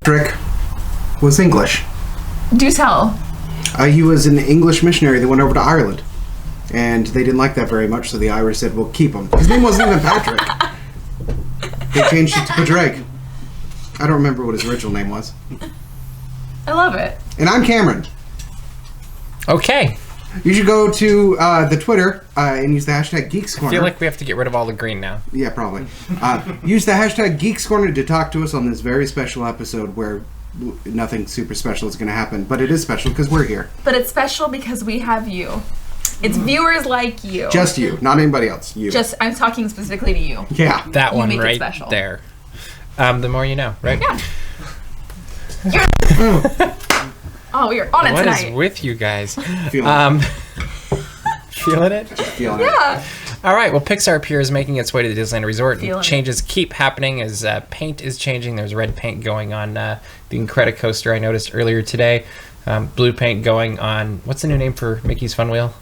Patrick was English. Do tell. He was an English missionary that went over to Ireland. And they didn't like that very much, so the Irish said, well, keep him. His name wasn't even Patrick. They changed it to Padraig. I don't remember what his original name was. I love it. And I'm Cameron. Okay. You should go to the Twitter and use the hashtag Geeks Corner. I feel like we have to get rid of all the green now. Yeah, probably. Use the hashtag Geeks Corner to talk to us on this very special episode where nothing super special is going to happen, but it is special because we're here. But it's special because we have you. It's viewers like you. Just you, not anybody else. You. I'm talking specifically to you. Yeah. That You one make it right special. there. The more you know, right? Yeah. Oh, we are on it What tonight. is with you guys? Feeling Feeling it? Feeling it. Yeah. All right. Well, Pixar Pier is making its way to the Disneyland Resort. Feeling it. Changes keep happening as paint is changing. There's red paint going on the Incredicoaster I noticed earlier today. Blue paint going on. What's the new name for Mickey's Fun Wheel?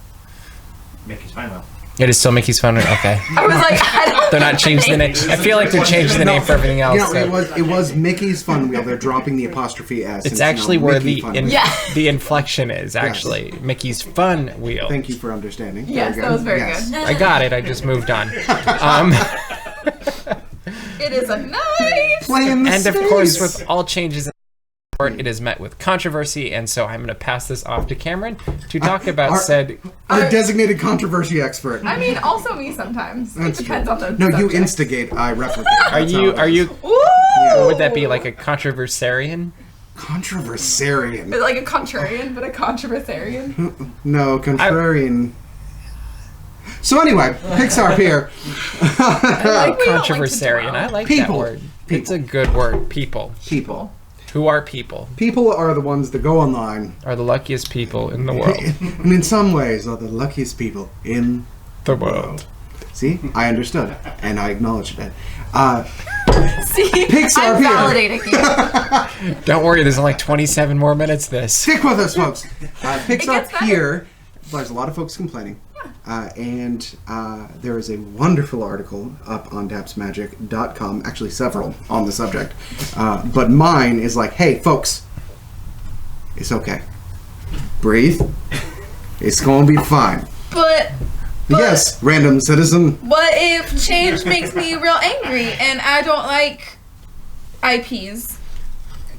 Mickey's Fun Wheel. It is still Mickey's Fun Wheel. Okay. I was like, I don't They're not changing the name. I feel like they're changing the name for everything else. You know, so- it was Mickey's Fun Wheel. They're dropping the apostrophe S. It's and actually now where Mickey the Fun Wheel. the inflection is, actually. Mickey's Fun Wheel. Thank you for understanding. Yes, Very that was very Yes. good. I got it. I just moved on. It is a night. Playing the And of space. course, with all changes in the sport, it is met with controversy, and so I'm going to pass this off to Cameron to talk about said. Our designated controversy expert. I mean, also me sometimes. That's it depends true. on the No, you subject. instigate, I replicate. Are That's you? how it Are is. you? Ooh! What would that be, like a controversarian? Controversarian? Like a contrarian, but a controversarian. No, contrarian. So anyway, Pixar Pier. Like, we don't like to Controversarian. dwell. I like that People. word. It's a good word. People. People. Who are people? People are the ones that go online Are the luckiest people in the world. and in some ways are the luckiest people in The world. See? I understood. And I acknowledged it. See, Pixar I'm Pier. validating you. Don't worry, there's only 27 more minutes this. Stick with us, folks. Pixar gets better. Pier. There's a lot of folks complaining. And there is a wonderful article up on dapsmagic.com, actually several on the subject. But mine is like, hey, folks, it's okay. Breathe. It's going to be fine. But Yes, random citizen. what if change makes me real angry and I don't like IPs?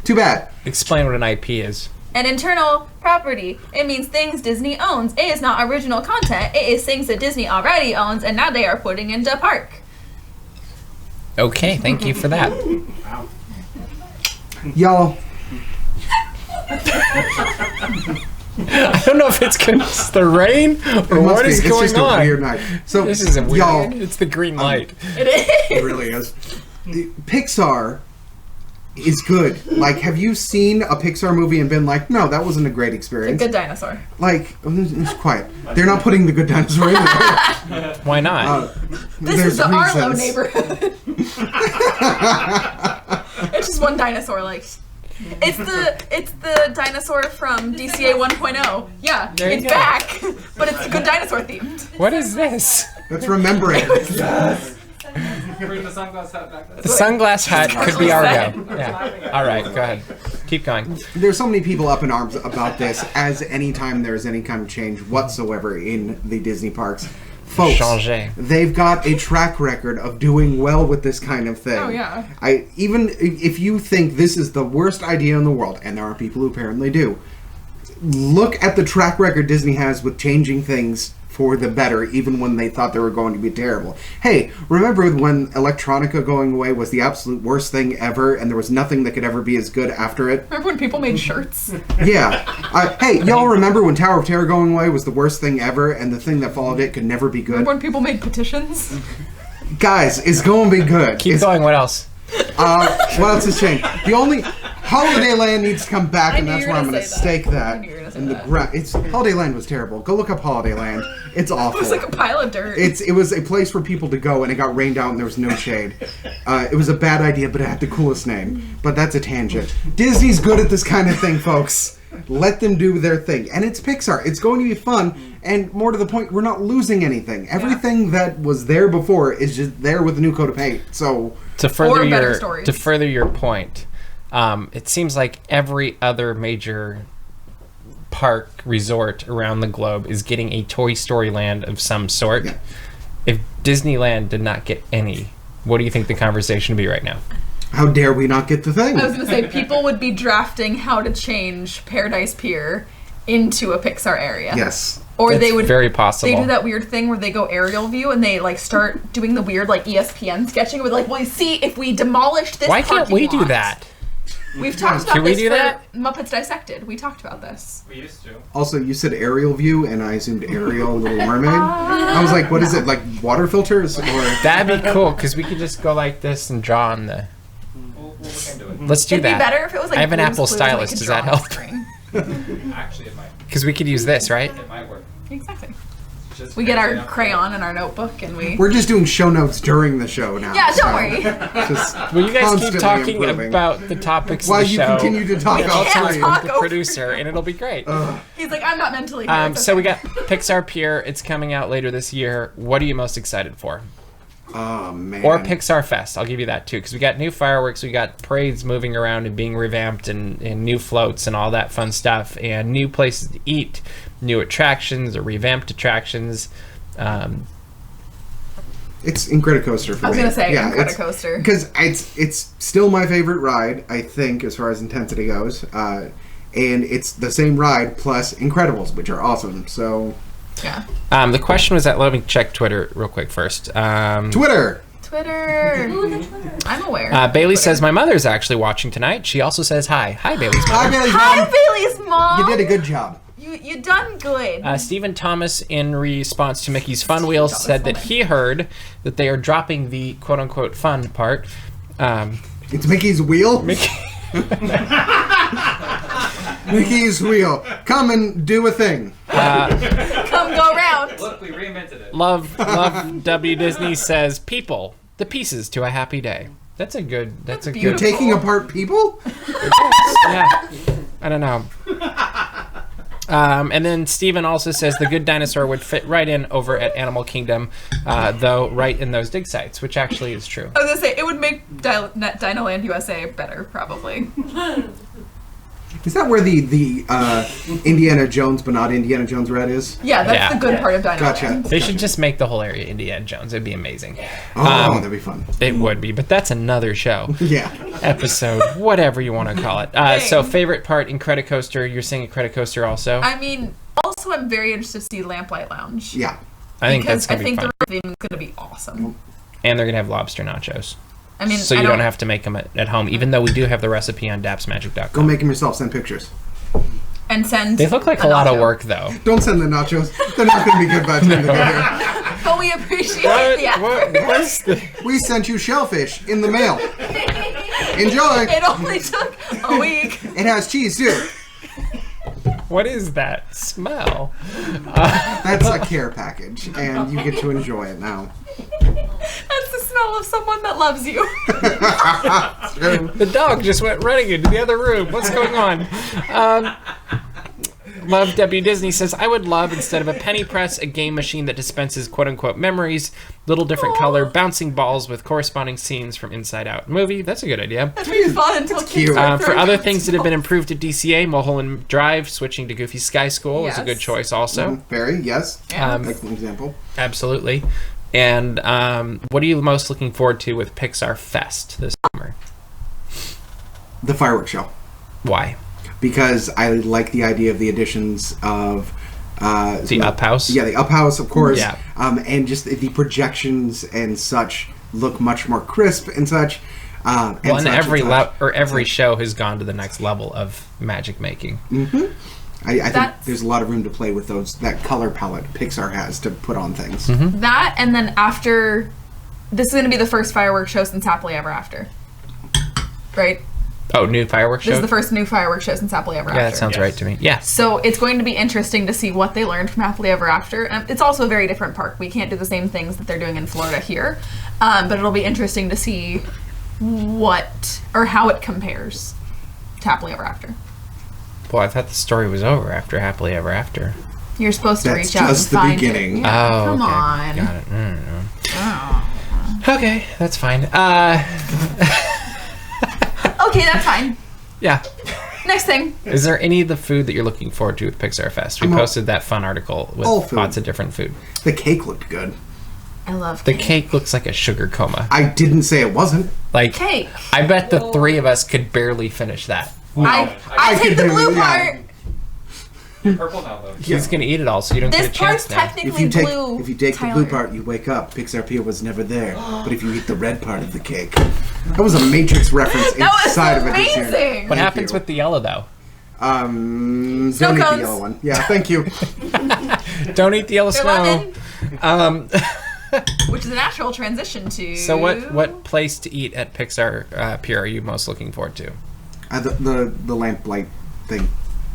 Too bad. Explain what an IP is. An internal property. It means things Disney owns. It is not original content. It is things that Disney already owns and now they are putting into park. Okay, thank you for that. Y'all, I don't know if it's the rain or it must what be. is It's going just on. a weird night. So, This is a weird. y'all, It's the green light. It is. it really is. Pixar is good. Like, have you seen a Pixar movie and been like, no, that wasn't a great A experience? good dinosaur. Like, it's quiet. They're not putting the good dinosaur in there. Why not? This There's is the Arlo reasons. neighborhood. It's just one dinosaur, like it's the dinosaur from DCA 1.0. Yeah, There you it's go. back, but it's good dinosaur themed. What is this? Let's remember it. Bring the sunglass hat back. The sunglass hat could be what she Argo. Yeah. All right, go ahead. Keep going. There's so many people up in arms about this, as anytime there's any kind of change whatsoever in the Disney parks. Folks, Changer. they've got a track record of doing well with this kind of thing. Oh, yeah. Even if you think this is the worst idea in the world, and there are people who apparently do, look at the track record Disney has with changing things for the better, even when they thought they were going to be terrible. Hey, remember when Electronica going away was the absolute worst thing ever, and there was nothing that could ever be as good after it? Remember when people made shirts? Yeah. Hey, y'all remember when Tower of Terror going away was the worst thing ever, and the thing that followed it could never be good? Remember when people made petitions? Guys, it's going to be good. Keep It's- going. What else? What else has changed? The only Holiday Land needs to come back, I and knew that's you were where I'm gonna going to say that. stake that I knew you were gonna say in the that. ground. It's Holiday Land was terrible. Go look up Holiday Land. It's awful. It was like a pile of dirt. It was a place for people to go, and it got rained out, and there was no shade. It was a bad idea, but it had the coolest name. But that's a tangent. Disney's good at this kind of thing, folks. Let them do their thing. And it's Pixar. It's going to be fun, and more to the point, we're not losing anything. Everything that was there before is just there with a new coat of paint. So, To further Or better your stories. to further your point, It seems like every other major park resort around the globe is getting a Toy Story Land of some sort. Yeah. If Disneyland did not get any, what do you think the conversation would be right now? How dare we not get the thing? I was going to say, people would be drafting how to change Paradise Pier into a Pixar area. Yes. Or It's they would very possible. They do that weird thing where they go aerial view and they like start doing the weird like ESPN sketching with like, well, you see, if we demolished this Why can't we parking do lot- that? We've talked about Can we this do for that? Muppets Dissected. We talked about this. We used to. Also, you said aerial view, and I assumed Ariel, Little Mermaid. I was like, what is it, like water filters? Or That'd be cool because we could just go like this and draw on the. We'll look into it. Let's do It'd that. be better if it was like I have an Blue's Apple Clues and we stylus. could Does draw that on the help? screen. Actually, it might. Because we could use this, right? It might work. Exactly. Just We get our fancy enough. crayon and our notebook and we... we're just doing show notes during the show now. Yeah, don't so worry. Just Well, you guys keep constantly talking improving. about the topics While of the you show. continue to talk all can't three. talk. the over. producer, and it'll be great. He's like, I'm not mentally here. It's So we okay. got Pixar Pier. It's coming out later this year. What are you most excited for? Oh, man. Or Pixar Fest. I'll give you that too, because we got new fireworks, we got parades moving around and being revamped, and new floats and all that fun stuff, and new places to eat, new attractions or revamped attractions. It's Incredicoaster for me. I was going to say, Yeah, Incredicoaster. Because it's still my favorite ride, I think, as far as intensity goes. And it's the same ride plus Incredibles, which are awesome. So, Yeah. The question was that. Let me check Twitter real quick first. Twitter! Twitter. I'm aware. Bailey Twitter. says my mother's actually watching tonight. She also says hi. Hi, Bailey's Hi, mother. Bailey's Hi, mom. Bailey's mom. You did a good job. You done good. Stephen Thomas, in response to Mickey's Fun Wheel, Thomas, said that okay. he heard that they are dropping the quote-unquote fun part. It's Mickey's wheel. Mickey... Mickey's wheel. Come and do a thing. Come go round. Look, we reinvented it. Love W. Disney says, people, the pieces to a happy day. That's a good... That's a You're good... beautiful. taking apart people? Yeah. I don't know. And then Steven also says the Good Dinosaur would fit right in over at Animal Kingdom, though right in those dig sites, which actually is true. I was gonna say it would make Dinoland USA better, probably. Is that where the Indiana Jones, but not Indiana Jones Red is? Yeah, that's Yeah. the good part of Dinoland. Gotcha. They should just make the whole area Indiana Jones. It'd be amazing. Oh, that'd be fun. It would be, but that's another show. Yeah. Episode, whatever you want to call it. So favorite part in Incredicoaster, you're saying Incredicoaster also? I mean, also I'm very interested to see Lamplight Lounge. Yeah. I think because that's I going to be think fun. the theme is gonna be awesome. And they're going to have lobster nachos. I mean, So I you don't have to make them at home, even though we do have the recipe on Go dapsmagic.com. make them yourself. Send pictures. and send. They look like a lot of nacho. work, though. Don't send the nachos. They're not going to be good by the time they get here. But we appreciate the effort. What's the... We sent you shellfish in the mail. Enjoy. It only took a week. It has cheese too. What is that smell? That's a care package, and you get to enjoy it now. That's the smell of someone that loves you. The dog just went running into the other room. What's going on? Love W. Disney says, I would love, instead of a penny press, a game machine that dispenses quote-unquote memories, little different color, bouncing balls with corresponding scenes from Inside Out movie. That's a good idea. That'd be fun until kids cute. start For throwing other bouncing things that have been balls. improved at DCA, Mulholland Drive, switching to Goofy Sky School is a Yes. good choice also. Very, yes. Yeah. Excellent example. Absolutely. And what are you most looking forward to with Pixar Fest this summer? The fireworks show. Why? Because I like the idea of the additions of The Up House? Yeah, the Up House, of course. Yeah. And just the projections and such look much more crisp and such. Well, and every show has gone to the next level of magic making. I think That's- there's a lot of room to play with that color palette Pixar has to put on things. That, and then after, this is going to be the first fireworks show since Happily Ever After. Right? Oh, new fireworks This show? is the first new fireworks show since Happily Ever After. Yeah, that sounds right to me. Yeah. So it's going to be interesting to see what they learned from Happily Ever After. It's also a very different park. We can't do the same things that they're doing in Florida here. But it'll be interesting to see what, or how it compares to Happily Ever After. Well, I thought the story was over after Happily Ever After. You're supposed to That's reach out and just the find beginning. it. Yeah, Oh, come okay. on. Got it. Oh. Okay, that's fine. Okay, that's fine. Yeah. Next thing. Is there any of the food that you're looking forward to with Pixar Fest? We posted that fun article with lots of different food. The cake looked good. I love The cake looks like a sugar coma. I didn't say it wasn't. Like cake. I bet the three of us could barely finish that. I take the blue part. You're purple now, though. He's gonna eat it all, so you don't This get a chance part's now. technically blue. If you take the Tyler. blue part, you wake up. Pixar Pier was never there. But if you eat the red part of the cake, that was a Matrix reference That was inside of it. this year. amazing. What happens with the yellow though? Don't eat Snow the cones. yellow one. Yeah, thank you. Don't eat the yellow They're snow. lemon. Which is a natural transition to. So what place to eat at Pixar Pier are you most looking forward to? The lamp light thing.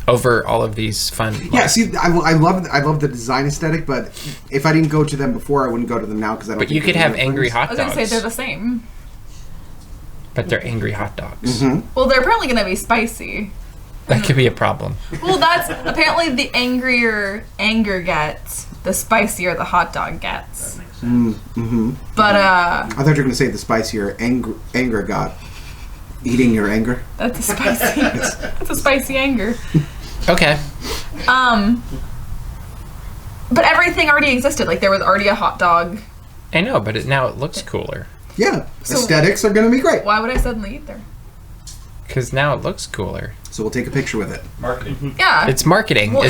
Over all of these fun. Yeah, see, I love the design aesthetic, but if I didn't go to them before, I wouldn't go to them now because I don't. But you think could they're have real angry friends. I hot was dogs. gonna say they're the same. But they're angry hot dogs. Well, they're apparently gonna be spicy. That could be a problem. Well, that's apparently the angrier anger gets, the spicier the hot dog gets. But I thought you were going to say the spicier anger got. Eating your anger. that's a spicy. That's a spicy anger. Okay. But everything already existed. Like there was already a hot dog. I know, but now it looks cooler. Yeah, aesthetics are going to be great. Why would I suddenly eat there? Because now it looks cooler. So we'll take a picture with it. Marketing. Yeah. It's marketing. Well,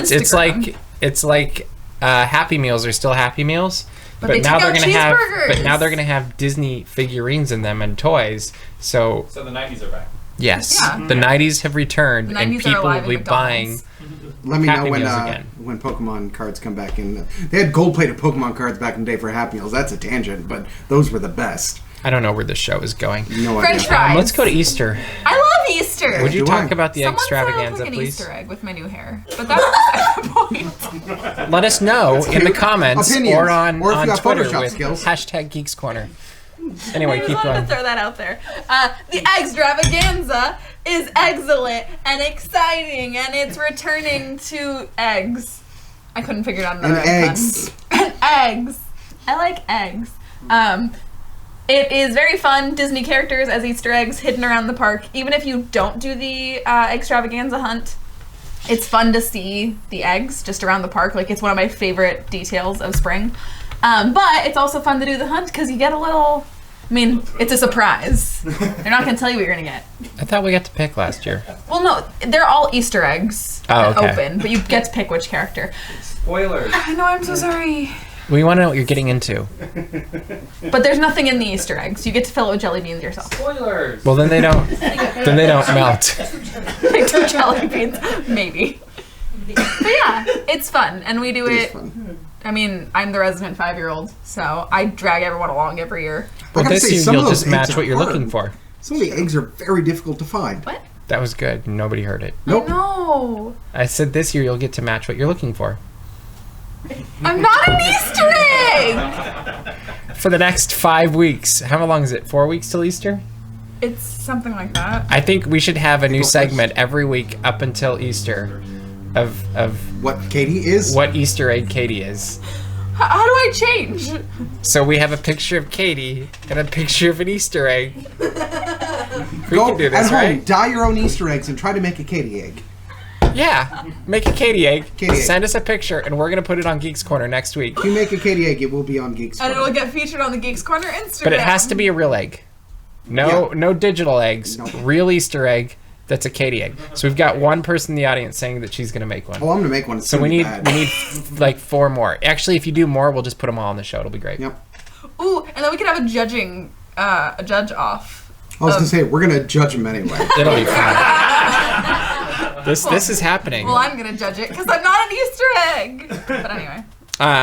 It's like Happy Meals are still Happy Meals, But they now took they're out gonna have cheeseburgers. they're gonna have Disney figurines in them and toys. So So the 90s are back. yes, Yeah. the 90s have returned, The and 90s are people alive will be in buying. McDonald's. Let me Happy know Meals again. when Pokemon cards come back in. They had gold-plated Pokemon cards back in the day for Happy Meals. That's a tangent, but those were the best. I don't know where this show is going. No French idea. fries. Let's go to Easter. I love Easter. Would you do talk I. about the Someone said I look Eggstravaganza, like an please? Easter egg with my new hair, but that's beside the point. Let us know in the comments Opinions. or on Or if you have Twitter Photoshop with skills. hashtag Geeks Corner. Anyway, I just keep wanted going. to throw that out there. The Eggstravaganza is excellent and exciting, and it's returning to eggs. I couldn't figure it out another And pun. eggs. And eggs. I like eggs. It is very fun. Disney characters as Easter eggs hidden around the park. Even if you don't do the Extravaganza hunt, it's fun to see the eggs just around the park. Like, it's one of my favorite details of spring. But it's also fun to do the hunt because you get a little... I mean, it's a surprise. They're not going to tell you what you're going to get. I thought we got to pick last year. Well, no, they're all Easter eggs Oh, okay. open, but you get to pick which character. Spoilers. I know, I'm so sorry. We want to know what you're getting into. But there's nothing in the Easter eggs. You get to fill it with jelly beans yourself. Spoilers. Well, then they don't. Then they don't melt. Pick 2 jelly beans, maybe. But yeah, it's fun, and we do It is it. fun. I mean, I'm the resident 5-year-old, so I drag everyone along every year. Well, gotta this say, year some of you'll those just eggs match are what you're hard. looking for. Some of the eggs are very difficult to find. What? That was good. Nobody heard it. Nope. No, I said this year you'll get to match what you're looking for. I'm not an Easter egg. For the next 5 weeks. How long is it? 4 weeks till Easter? It's something like that. I think we should have a new segment every week up until Easter of What Katie is? what Easter egg Katie is. How do I change? So we have a picture of Katie and a picture of an Easter egg. We Go can do at this, home, right? dye your own Easter eggs and try to make a Katie egg. Yeah. Make a Katie egg. Katie egg. Send us a picture, and we're going to put it on Geeks Corner next week. If you make a Katie egg, it will be on Geeks. And Corner. it'll get featured on the Geeks Corner Instagram. But it has to be a real egg. No digital eggs. No. Real Easter egg that's a Katie egg. So we've got one person in the audience saying that she's going to make one. Oh, I'm gonna make one. It's So gonna we be need bad. like 4 more. Actually, if you do more, we'll just put them all on the show. It'll be great. Yep. Ooh, and then we could have a judge off. I was gonna say we're gonna judge them anyway. It'll be fun. This is happening. Well, I'm gonna judge it because I'm not an Easter egg. But anyway.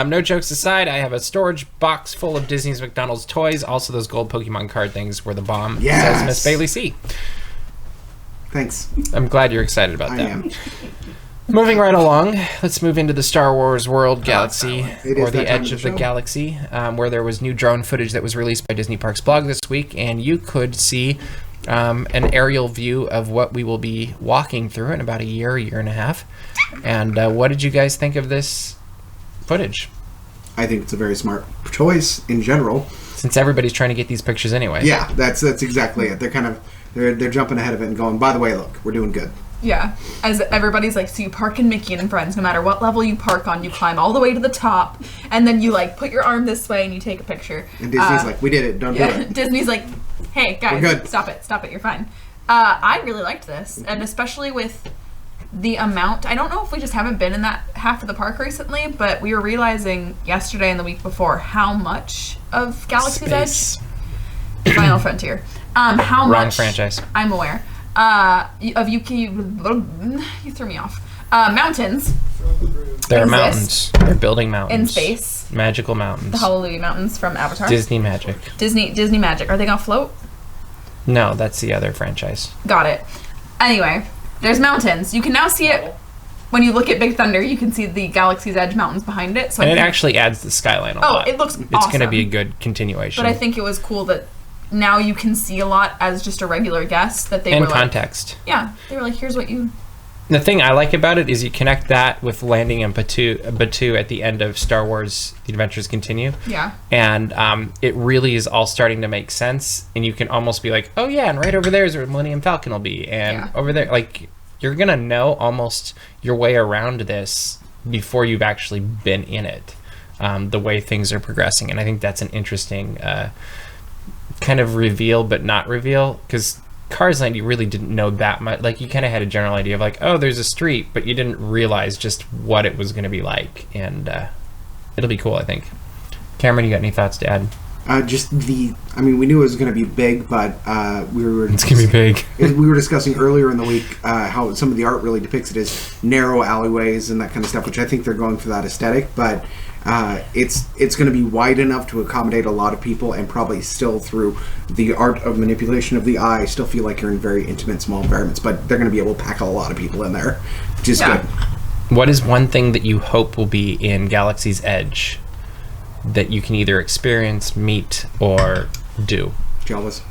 No jokes aside, I have a storage box full of Disney's McDonald's toys. Also, those gold Pokemon card things were the bomb. Yes. Says Miss Bailey C. Thanks. I'm glad you're excited about I that. am. Moving right along, let's move into the Star Wars world galaxy, It or is the that time edge of of the the show. galaxy, where there was new drone footage that was released by Disney Parks blog this week, and you could see an aerial view of what we will be walking through in about a year and a half. And what did you guys think of this footage? I think it's a very smart choice in general. Since everybody's trying to get these pictures anyway. Yeah, that's exactly it. They're kind of They're jumping ahead of it and going, by the way, look, we're doing good. Yeah. As everybody's like, so you park in Mickey and Friends, no matter what level you park on, you climb all the way to the top, and then you like put your arm this way and you take a picture. And Disney's like, we did it, don't do it. Disney's like, hey guys, We're good. stop it, you're fine. I really liked this, and especially with the amount. I don't know if we just haven't been in that half of the park recently, but we were realizing yesterday and the week before how much of Galaxy's Space. Edge, Final Frontier, how Wrong much franchise. I'm aware of you threw me off. Mountains There are exist mountains. They're building mountains. in space. Magical mountains. The Hallelujah Mountains from Avatar. Disney magic. Disney Magic. Are they gonna float? No, that's the other franchise. Got it. Anyway, there's mountains. You can now see it when you look at Big Thunder. You can see the Galaxy's Edge mountains behind it. So And I it think, actually adds the skyline a lot. it looks It's going to awesome. be a good continuation. But I think it was cool that now you can see a lot as just a regular guest. That they and were like, context. yeah, they were like, here's what you. The thing I like about it is you connect that with landing in Batuu at the end of Star Wars: The Adventures Continue. Yeah. And it really is all starting to make sense, and you can almost be like, oh yeah, and right over there is where Millennium Falcon will be, and Yeah. over there, like, you're gonna know almost your way around this before you've actually been in it, the way things are progressing. And I think that's an interesting kind of reveal, but not reveal, because Cars Land, you really didn't know that much. Like, you kind of had a general idea of like, oh, there's a street, but you didn't realize just what it was going to be like. And it'll be cool, I think. Cameron, you got any thoughts to add? We knew it was going to be big, but we were... It's going to be big. We were discussing earlier in the week how some of the art really depicts it as narrow alleyways and that kind of stuff, which I think they're going for that aesthetic, but it's going to be wide enough to accommodate a lot of people, and probably still, through the art of manipulation of the eye, still feel like you're in very intimate, small environments, but they're going to be able to pack a lot of people in there, which is good. What is one thing that you hope will be in Galaxy's Edge that you can either experience, meet, or do? Jawas.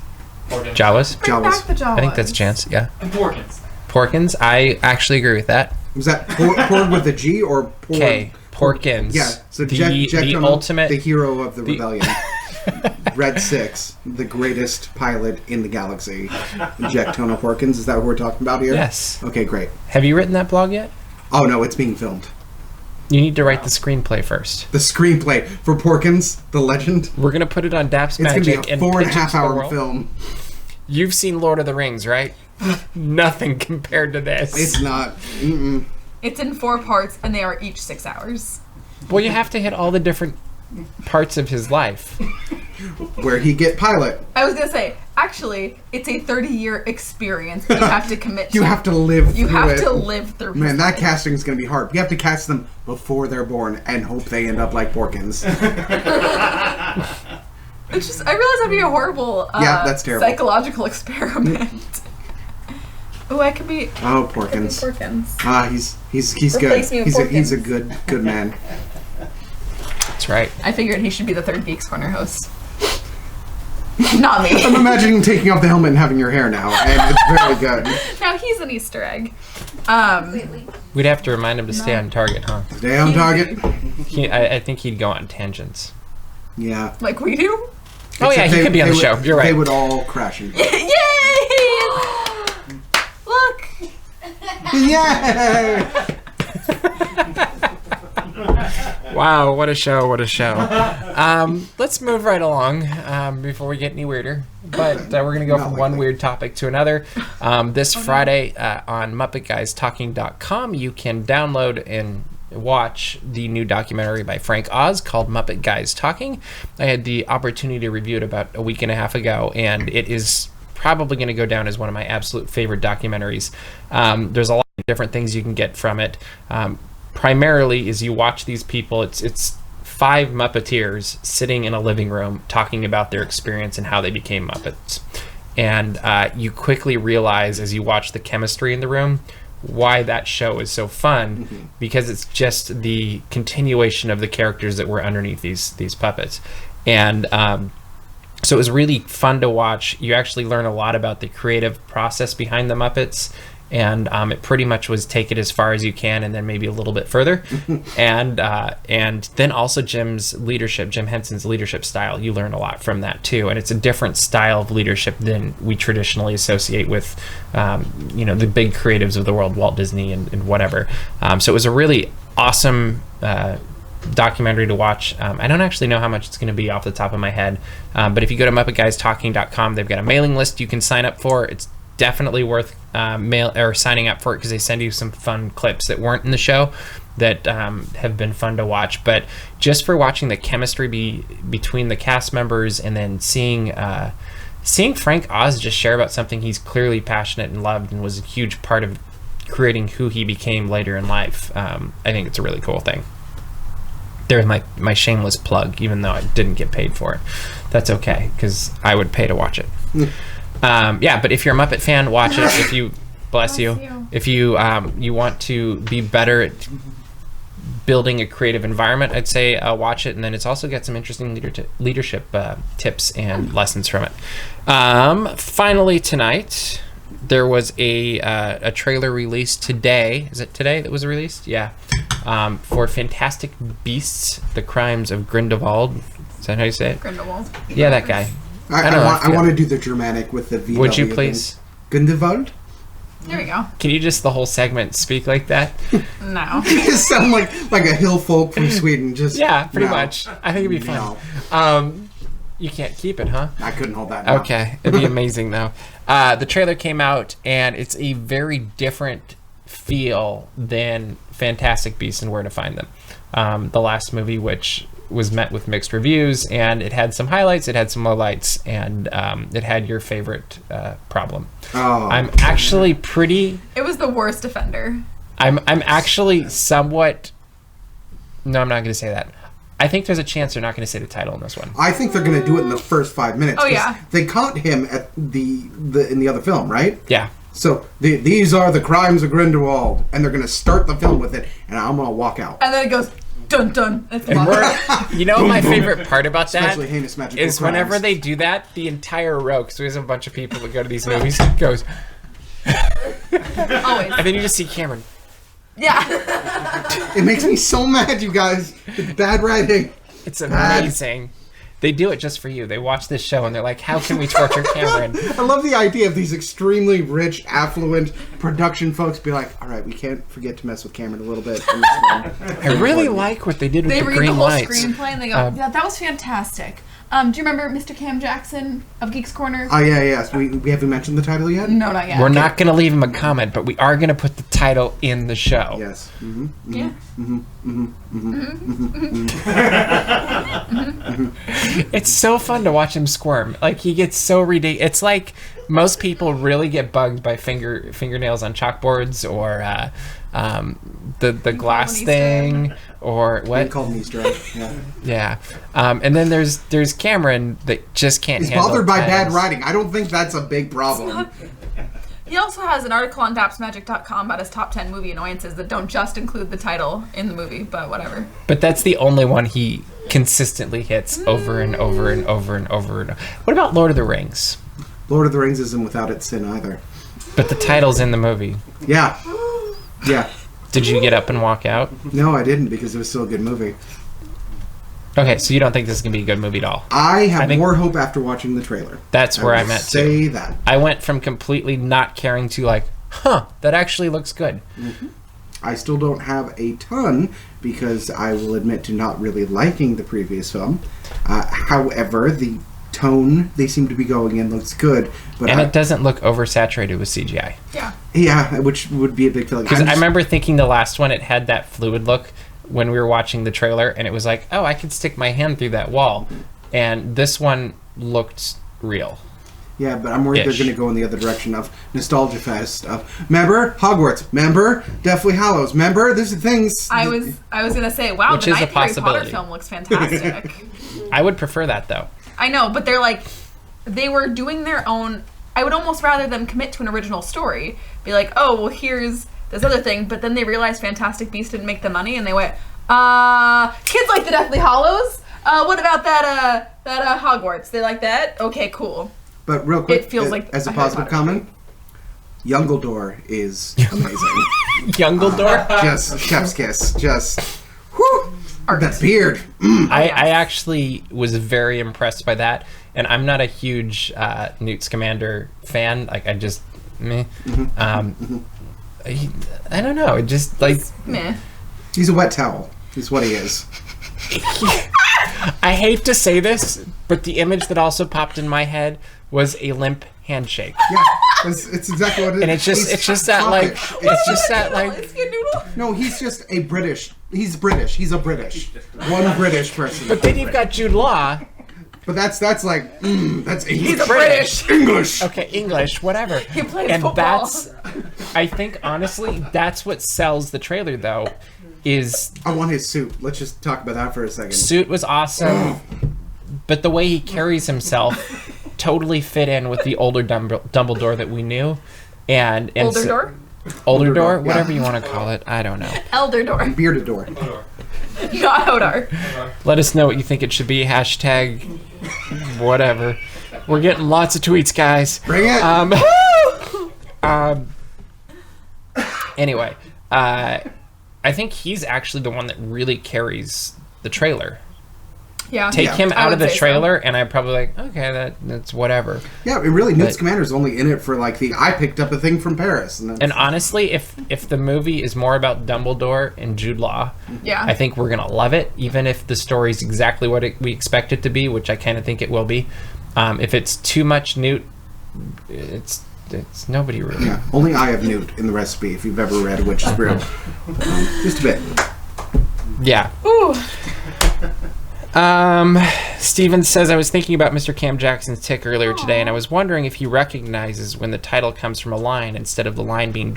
Jawas? Bring back the Jawas. I think that's a chance, yeah. And Porkins. Porkins? I actually agree with that. Was that Porg with a G or Porg? K. Porkins. Yeah, so the Jack Jono, ultimate... the hero of the rebellion. Red 6, the greatest pilot in the galaxy. Jack Tono Porkins, is that what we're talking about here? Yes. Okay, great. Have you written that blog yet? Oh no, it's being filmed. You need to write the screenplay first. The screenplay for Porkins, the legend. We're going to put it on DAPs It's Magic. going to be a 4.5 pitch it to the hour world. film. You've seen Lord of the Rings, right? Nothing compared to this. It's not. Mm-mm. It's in 4 parts, and they are each 6 hours. Well, you have to hit all the different parts of his life. Where he get pilot. I was gonna say, actually, it's a 30-year experience that you have to commit to. You have to live You through have it. to live through. Man, his that life. casting is going to be hard. You have to cast them before they're born and hope they end up like Porkins. It's just, I realize that'd be a horrible Yeah, that's terrible. psychological experiment. Oh, I could be Oh, Porkins. Porkins. Ah, he's good. Replace me with He's a Porkins. good man. That's right. I figured he should be the third Geeks Corner host. Not me. I'm imagining taking off the helmet and having your hair now, and it's very good. Now he's an Easter egg. We'd have to remind him to stay on target, huh? Stay on target. I think he'd go on tangents. Yeah. Like we do. Oh yeah, he could be on the would- show. You're right. They would all crash into it. Yay! Look. Yay! Wow, what a show, what a show. Let's move right along before we get any weirder. But we're going to go Not from likely. one weird topic to another. This Friday on MuppetGuysTalking.com, you can download and watch the new documentary by Frank Oz called Muppet Guys Talking. I had the opportunity to review it about a week and a half ago, and it is probably going to go down as one of my absolute favorite documentaries. There's a lot of different things you can get from it. Primarily, as you watch these people, it's 5 Muppeteers sitting in a living room talking about their experience and how they became Muppets. And you quickly realize as you watch the chemistry in the room why that show is so fun, because it's just the continuation of the characters that were underneath these puppets. And so it was really fun to watch. You actually learn a lot about the creative process behind the Muppets and it pretty much was take it as far as you can and then maybe a little bit further. and then also Jim Henson's leadership style. You learn a lot from that too, and it's a different style of leadership than we traditionally associate with the big creatives of the world, Walt Disney and whatever. So it was a really awesome documentary to watch. I don't actually know how much it's going to be off the top of my head, but if you go to MuppetGuysTalking.com, they've got a mailing list you can sign up for. It's definitely worth signing up for it, because they send you some fun clips that weren't in the show that have been fun to watch. But just for watching the chemistry between the cast members, and then seeing Frank Oz just share about something he's clearly passionate and loved and was a huge part of creating who he became later in life, I think it's a really cool thing. There's my shameless plug, even though I didn't get paid for it. That's okay, because I would pay to watch it. But if you're a Muppet fan, watch it. If you bless you. If you you want to be better at building a creative environment, I'd say watch it. And then it's also got some interesting leadership tips and lessons from it. Finally tonight, there was a trailer released today. Is it today that was released? Yeah. For Fantastic Beasts: The Crimes of Grindelwald. Is that how you say it? Grindelwald. Yeah, that guy. I want to do the Germanic with the VW. Would you please? Grindelwald? There we go. Can you just the whole segment speak like that? No. You just sound like a hill folk from Sweden. Just yeah, pretty much. I think it'd be fun. No. You can't keep it, huh? I couldn't hold that. No. Okay, it'd be amazing though. The trailer came out, and it's a very different feel than Fantastic Beasts and Where to Find Them. The last movie, which was met with mixed reviews, and it had some highlights, it had some lowlights, and it had your favorite problem. Oh, I'm actually It was the worst offender. I'm actually somewhat. No, I'm not going to say that. I think there's a chance they're not going to say the title in this one. I think they're going to do it in the first 5 minutes. Oh yeah. They caught him at the in the other film, right? Yeah. So these are the crimes of Grindelwald, and they're going to start the film with it, and I'm going to walk out. And then it goes dun dun. It's You know what my favorite part about that Especially heinous magical is crimes. whenever they do that, the entire row, because there's a bunch of people that go to these movies, goes, always. and then you just see Cameron. Yeah. It makes me so mad, you guys. It's bad writing. It's amazing. They do it just for you. They watch this show and they're like, how can we torture Cameron? I love the idea of these extremely rich, affluent production folks be like, all right, we can't forget to mess with Cameron a little bit. In this one. I really like what they did with They the read the green whole lights. screenplay and they go, yeah, that was fantastic. Do you remember Mr. Cam Jackson of Geeks Corner? Oh, yeah, yes. We haven't mentioned the title yet? No, not yet. We're not going to leave him a comment, but we are going to put the title in the show. Yes. Yeah. It's so fun to watch him squirm. Like, he gets so ridiculous. It's like most people really get bugged by fingernails on chalkboards, or the glass thing, or We what? called him Easter egg. Yeah. Yeah. And then there's Cameron that just can't He's handle bothered by bad titles. writing. I don't think that's a big problem. He also has an article on DAPsMagic.com about his top 10 movie annoyances that don't just include the title in the movie, but whatever. But that's the only one he consistently hits over and over and over and over and over. What about Lord of the Rings? Lord of the Rings isn't without its sin either. But the title's in the movie. Yeah. Yeah. Did you get up and walk out? No, I didn't, because it was still a good movie. Okay, so you don't think this is going to be a good movie at all? I have I think- more hope after watching the trailer. That's where I I'm will at, too. say that. I went from completely not caring to like, that actually looks good. I still don't have a ton, because I will admit to not really liking the previous film. However, the tone they seem to be going in looks good. But And it doesn't look oversaturated with CGI. Yeah. Yeah, which would be a big feeling. Because I remember thinking the last one, it had that fluid look when we were watching the trailer, and it was like, oh, I could stick my hand through that wall. And this one looked real. Yeah, but I'm worried Ish. they're going to go in the other direction of Nostalgia Fest. Remember Hogwarts? Remember Deathly Hallows? Remember? There's things. I was gonna say, wow, Which the is a ninth Harry Potter possibility. film looks fantastic. I would prefer that, though. I know, but they're like, they were doing their own. I would almost rather them commit to an original story. Be like, oh, well, here's this other thing, but then they realized Fantastic Beasts didn't make the money, and they went, kids like the Deathly Hallows. What about that Hogwarts? They like that? Okay, cool. But real quick, It feels like as a a Harry positive Potter comment, Youngledore is amazing. Youngledore? Just chef's kiss. Just, whew, that beard. I actually was very impressed by that, and I'm not a huge Newt Scamander fan. Like, I just, meh. I don't know. It just, like... Meh. He's a wet towel. Is what he is. I hate to say this, but the image that also popped in my head was a limp handshake. Yeah, it's exactly what it is. And it's just that, like... It's just that, like... No, he's just a British. He's British. He's a British. One British person. But then you've got Jude Law. But that's like, that's English. He's a British. English. Okay, English, whatever. He played and football. that's, I think, honestly, that's what sells the trailer, though, is... I want his suit. Let's just talk about that for a second. Suit was awesome, but the way he carries himself totally fit in with the older Dumbledore that we knew. And Older so, door? Older door? Yeah. Whatever you want to call it. I don't know. Elder door. Bearded door. Not Hodor. Let us know what you think it should be. Hashtag whatever. We're getting lots of tweets, guys. Bring it. Anyway, I think he's actually the one that really carries the trailer. Yeah. Take him I out would of the say so. trailer, and I'm probably like, okay, that's whatever. Yeah, and really, Newt But- Scamander's only in it for like I picked up a thing from Paris. And honestly, if the movie is more about Dumbledore and Jude Law, Yeah. I think we're gonna love it, even if the story's exactly what we expect it to be, which I kind of think it will be. If it's too much Newt, it's nobody really. Yeah, only I have Newt in the recipe. If you've ever read A Witch's Brew, just a bit. Yeah. Ooh. Steven says, I was thinking about Mr. Cam Jackson's tick earlier today, and I was wondering if he recognizes when the title comes from a line instead of the line being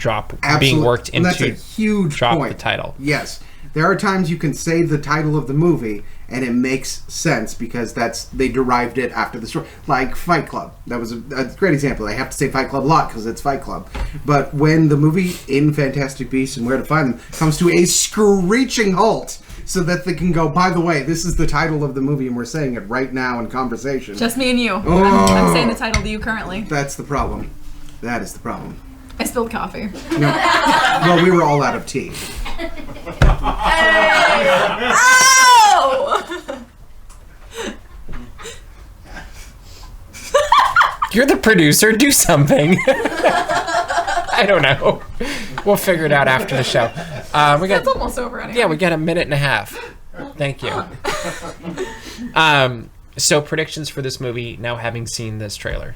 being worked And into that's a huge drop point. the title. Yes, there are times you can say the title of the movie and it makes sense because they derived it after the story. Like Fight Club, that was a great example. I have to say Fight Club a lot because it's Fight Club. But when the movie in Fantastic Beasts and Where to Find Them comes to a screeching halt, so that they can go, by the way, this is the title of the movie and we're saying it right now in conversation. Just me and you. Oh. I'm saying the title to you currently. That's the problem. That is the problem. I spilled coffee. No. Well, we were all out of tea. Oh! You're the producer. Do something. I don't know. We'll figure it out after the show. We got It's almost over anyway. we got a minute and a half. Thank you. So predictions for this movie now having seen this trailer.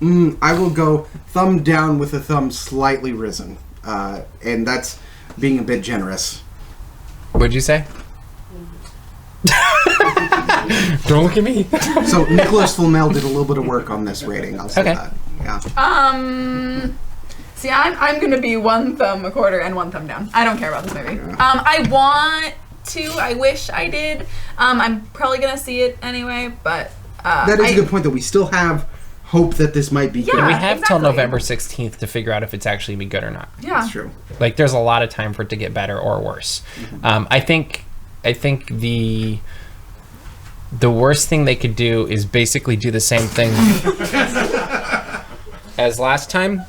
I will go thumb down with a thumb slightly risen. And that's being a bit generous. What'd you say? Don't look at me. So Nicholas Flamel did a little bit of work on this rating. I'll say Okay. that. Yeah. See, I'm gonna be one thumb a quarter and one thumb down. I don't care about this movie. I want to. I wish I did. I'm probably gonna see it anyway, but That is a good point, though. We still have hope that this might be good. Yeah. We have till exactly. November 16th to figure out if it's actually be good or not. yeah. That's true. Like, there's a lot of time for it to get better or worse. I think the worst thing they could do is basically do the same thing as last time.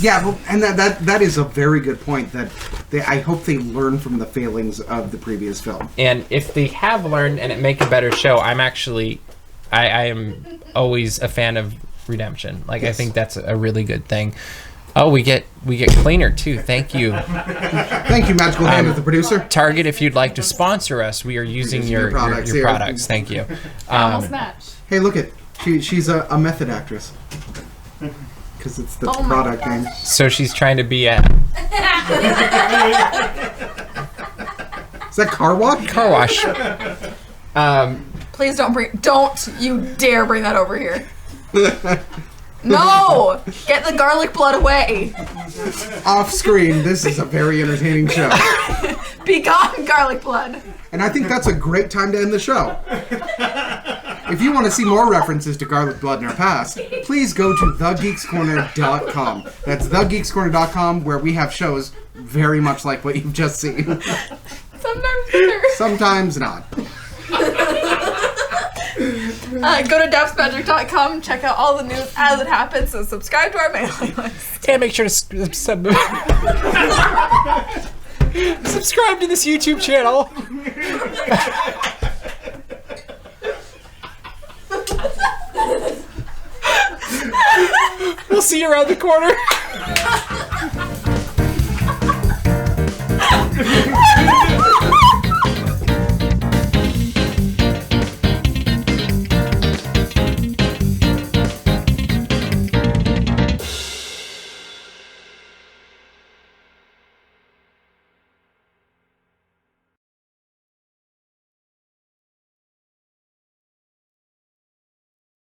Yeah, well, and that is a very good point. That I hope they learn from the failings of the previous film. And if they have learned and it make a better show, I am always a fan of redemption. Like, Yes. I think that's a really good thing. Oh, we get cleaner too. Thank you, Thank you, Magical Hand of the producer. Target. If you'd like to sponsor us, we are using your products here. products. Thank you. Almost matched. Hey, look at she's a method actress. Because it's the Oh my product God. name. So she's trying to be a Is that car wash? car wash. Please don't you dare bring that over here. No! Get the garlic blood away. Off screen, this is a very entertaining show. Be gone, garlic blood. And I think that's a great time to end the show. If you want to see more references to garlic blood in our past, please go to thegeekscorner.com. That's thegeekscorner.com, where we have shows very much like what you've just seen. Sometimes better. Sometimes not. Go to dapsmagic.com, check out all the news as it happens, so subscribe to our mailing list. And make sure to subscribe to this YouTube channel. We'll see you around the corner.